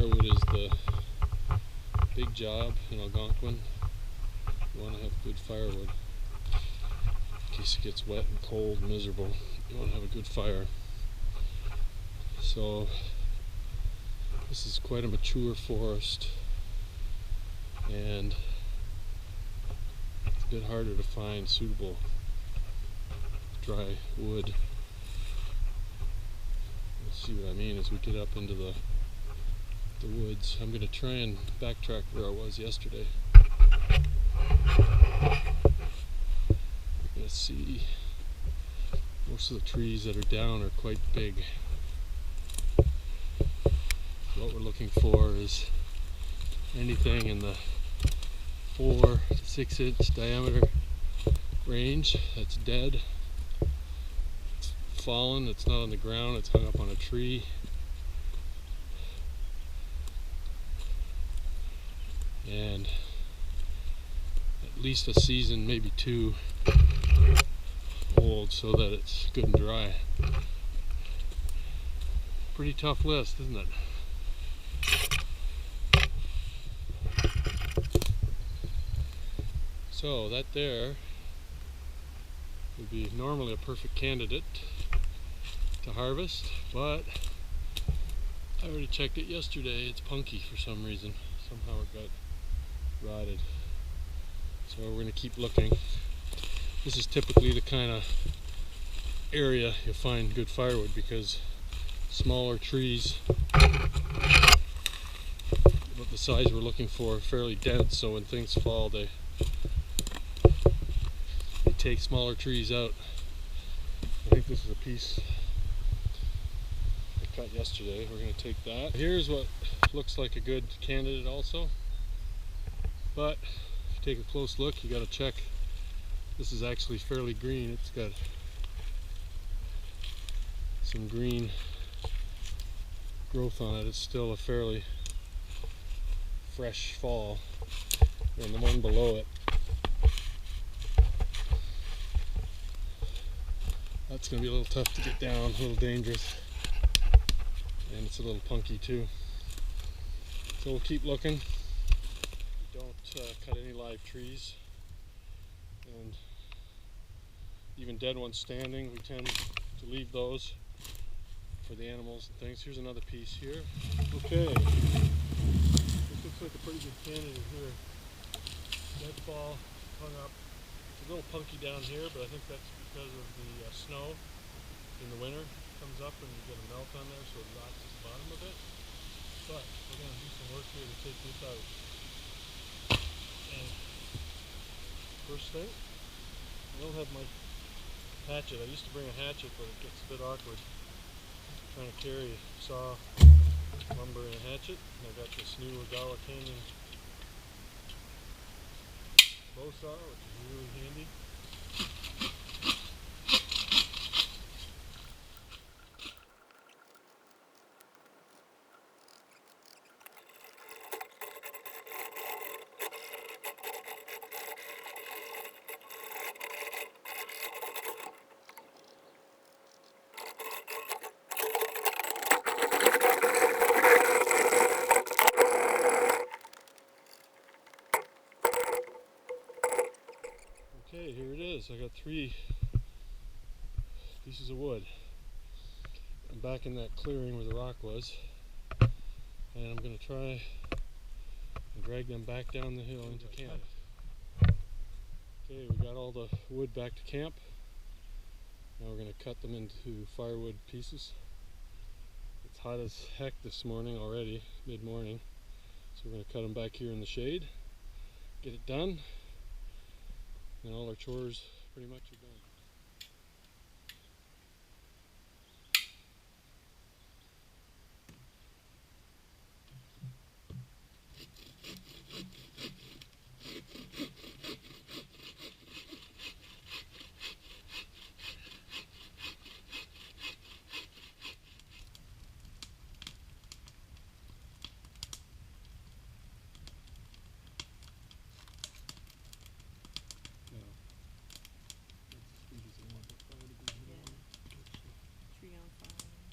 Firewood is the big job in Algonquin. You want to have good firewood in case it gets wet and cold and miserable. You want to have a good fire. So this is quite a mature forest, and it's a bit harder to find suitable dry wood. You'll see what I mean as we get up into the woods. I'm going to try and backtrack where I was yesterday. You're going to see most of the trees that are down are quite big. What we're looking for is anything in the 4 to 6 inch diameter range that's dead. It's fallen, it's not on the ground, it's hung up on a tree. And at least a season, maybe 2 old, so that it's good and dry. Pretty tough list, isn't it? So that there would be normally a perfect candidate to harvest, but I already checked it yesterday. It's punky for some reason. Somehow it got rotted. So we're going to keep looking. This is typically the kind of area you'll find good firewood, because smaller trees about the size we're looking for are fairly dense, so when things fall they take smaller trees out. I think this is a piece I cut yesterday. We're going to take that. Here's what looks like a good candidate also, but if you take a close look, you got to check. This is actually fairly green. It's got some green growth on it. It's still a fairly fresh fall. And the one below it, that's going to be a little tough to get down, a little dangerous, and it's a little punky too. So we'll keep looking. We don't cut any live trees, and even dead ones standing, we tend to leave those for the animals and things. Here's another piece here. Okay, this looks like a pretty good candidate here. Deadfall hung up. It's a little punky down here, but I think that's because of the snow in the winter. It comes up and you get a melt on there, so it rots at the bottom of it. But we're going to do some work here to take this out. And first thing, I don't have my hatchet. I used to bring a hatchet, but it gets a bit awkward trying to carry saw, lumber, and a hatchet. And I got this new Ogawa Canyon bow saw, which is really handy. Okay, here it is. I got 3 pieces of wood. I'm back in that clearing where the rock was, and I'm going to try and drag them back down the hill into camp. Okay, we got all the wood back to camp. Now we're going to cut them into firewood pieces. It's hot as heck this morning already, mid-morning, so we're going to cut them back here in the shade, get it done. And all our chores pretty much are done.